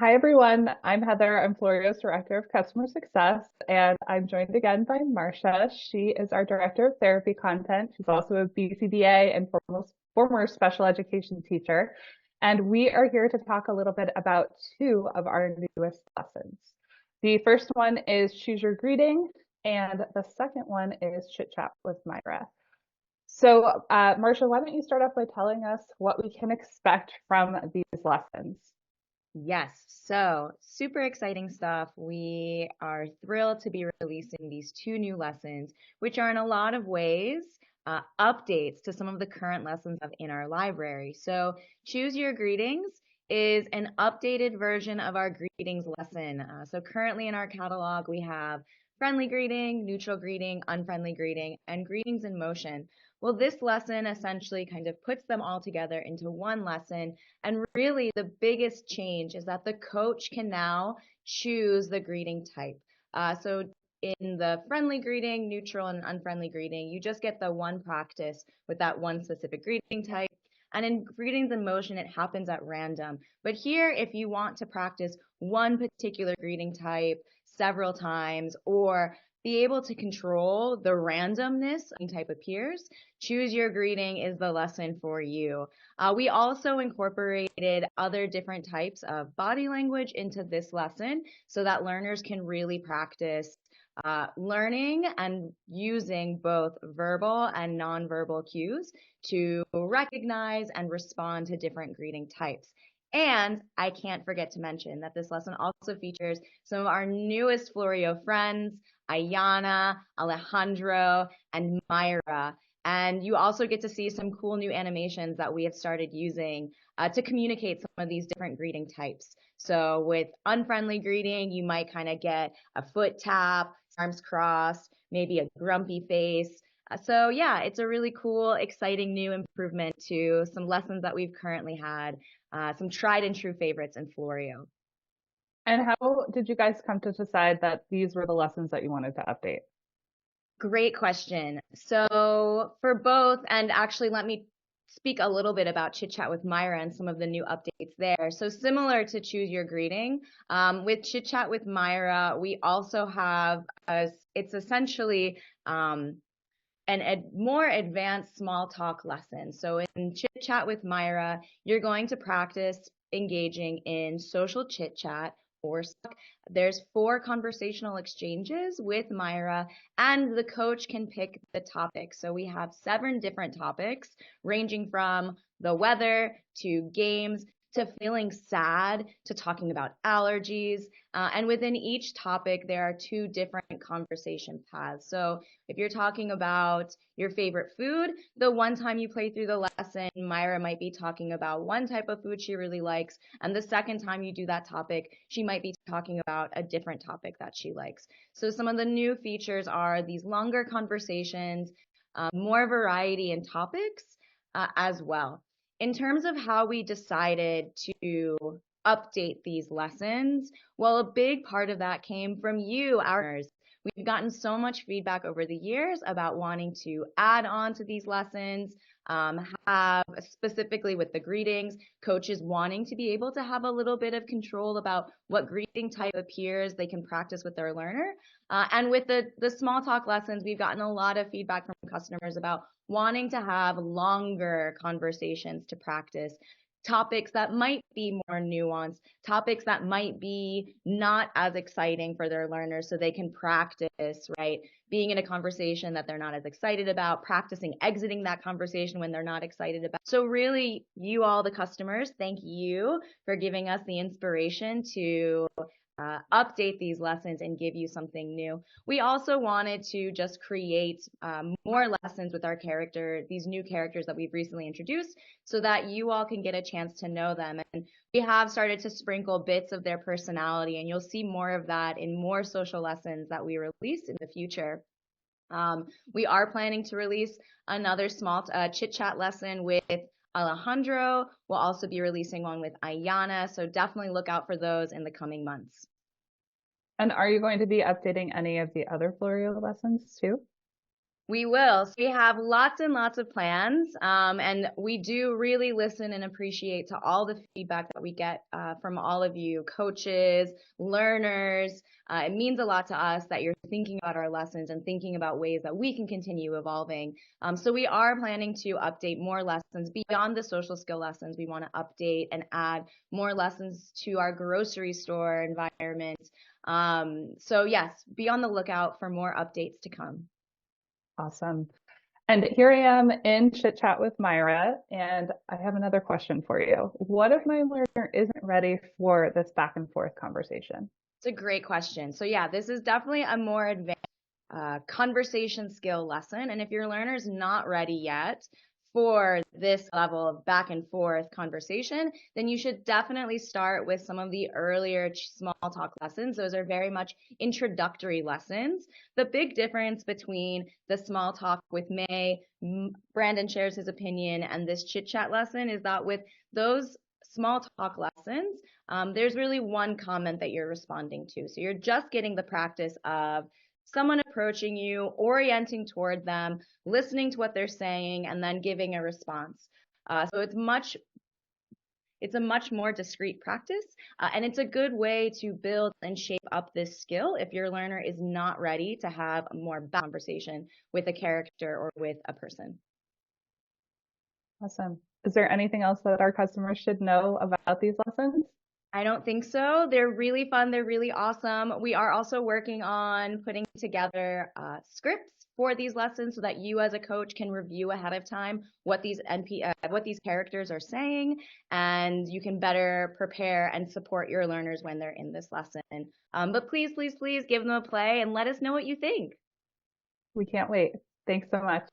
Hi, everyone. I'm Heather. I'm Floreo's Director of Customer Success, and I'm joined again by Marcia. She is our Director of Therapy Content. She's also a BCBA and former special education teacher. And we are here to talk a little bit about two of our newest lessons. The first one is Choose Your Greeting, and the second one is Chit Chat with Myra. So, Marcia, why don't you start off by telling us what we can expect from these lessons? Yes, so super exciting stuff. We are thrilled to be releasing these two new lessons, which are in a lot of ways updates to some of the current lessons in our library. So, Choose Your Greetings is an updated version of our greetings lesson. So, currently in our catalog, we have friendly greeting, neutral greeting, unfriendly greeting, and greetings in motion. Well, this lesson essentially kind of puts them all together into one lesson. And really, the biggest change is that the coach can now choose the greeting type. So in the friendly greeting, neutral, and unfriendly greeting, you just get the one practice with that one specific greeting type. And in greetings in motion, it happens at random. But here, if you want to practice one particular greeting type several times or be able to control the randomness type appears, Choose Your Greeting is the lesson for you. We also incorporated other different types of body language into this lesson so that learners can really practice learning and using both verbal and nonverbal cues to recognize and respond to different greeting types. And I can't forget to mention that this lesson also features some of our newest Floreo friends, Ayana, Alejandro, and Myra. And you also get to see some cool new animations that we have started using to communicate some of these different greeting types. So with unfriendly greeting, you might kind of get a foot tap, arms crossed, maybe a grumpy face. So yeah, it's a really cool, exciting new improvement to some lessons that we've currently had, some tried and true favorites in Floreo. And how did you guys come to decide that these were the lessons that you wanted to update? Great question. So for both, and actually let me speak a little bit about Chit Chat with Myra and some of the new updates there. So similar to Choose Your Greeting, with Chit Chat with Myra, we also have it's essentially an more advanced small talk lesson. So in Chit Chat with Myra, you're going to practice engaging in social chit chat or there's 4 conversational exchanges with Myra, and the coach can pick the topic. So we have 7 different topics ranging from the weather to games to feeling sad to talking about allergies. And within each topic, there are 2 different conversation paths. So if you're talking about your favorite food, the one time you play through the lesson, Myra might be talking about one type of food she really likes. And the second time you do that topic, she might be talking about a different topic that she likes. So some of the new features are these longer conversations, more variety in topics as well. In terms of how we decided to update these lessons, well, a big part of that came from you, our learners. We've gotten so much feedback over the years about wanting to add on to these lessons, have specifically with the greetings, coaches wanting to be able to have a little bit of control about what greeting type appears they can practice with their learner. And with the small talk lessons, we've gotten a lot of feedback from customers about wanting to have longer conversations to practice topics that might be more nuanced, topics that might be not as exciting for their learners so they can practice, right? Being in a conversation that they're not as excited about, practicing exiting that conversation when they're not excited about. So really, you all, the customers, thank you for giving us the inspiration to update these lessons and give you something new. We also wanted to just create more lessons with our these new characters that we've recently introduced, so that you all can get a chance to know them. And we have started to sprinkle bits of their personality, and you'll see more of that in more social lessons that we release in the future. We are planning to release another small chit chat lesson with Alejandro. We'll also be releasing one with Ayana, so definitely look out for those in the coming months. And are you going to be updating any of the other Floreo lessons too? We will. So we have lots and lots of plans, and we do really listen and appreciate to all the feedback that we get from all of you, coaches, learners. It means a lot to us that you're thinking about our lessons and thinking about ways that we can continue evolving. So we are planning to update more lessons beyond the social skill lessons. We want to update and add more lessons to our grocery store environment. So yes, be on the lookout for more updates to come. Awesome. And here I am in Chit Chat with Myra, and I have another question for you. What if my learner isn't ready for this back and forth conversation? It's a great question. So yeah, this is definitely a more advanced conversation skill lesson. And if your learner is not ready yet for this level of back and forth conversation, then you should definitely start with some of the earlier small talk lessons. Those are very much introductory lessons. The big difference between the small talk with May, Brandon shares his opinion, and this chit chat lesson is that with those small talk lessons, there's really one comment that you're responding to. So you're just getting the practice of someone approaching you, orienting toward them, listening to what they're saying, and then giving a response. So it's a much more discrete practice, and it's a good way to build and shape up this skill if your learner is not ready to have a more conversation with a character or with a person. Awesome. Is there anything else that our customers should know about these lessons? I don't think so. They're really fun. They're really awesome. We are also working on putting together scripts for these lessons so that you as a coach can review ahead of time what these characters are saying, and you can better prepare and support your learners when they're in this lesson. But please, please, please give them a play and let us know what you think. We can't wait. Thanks so much.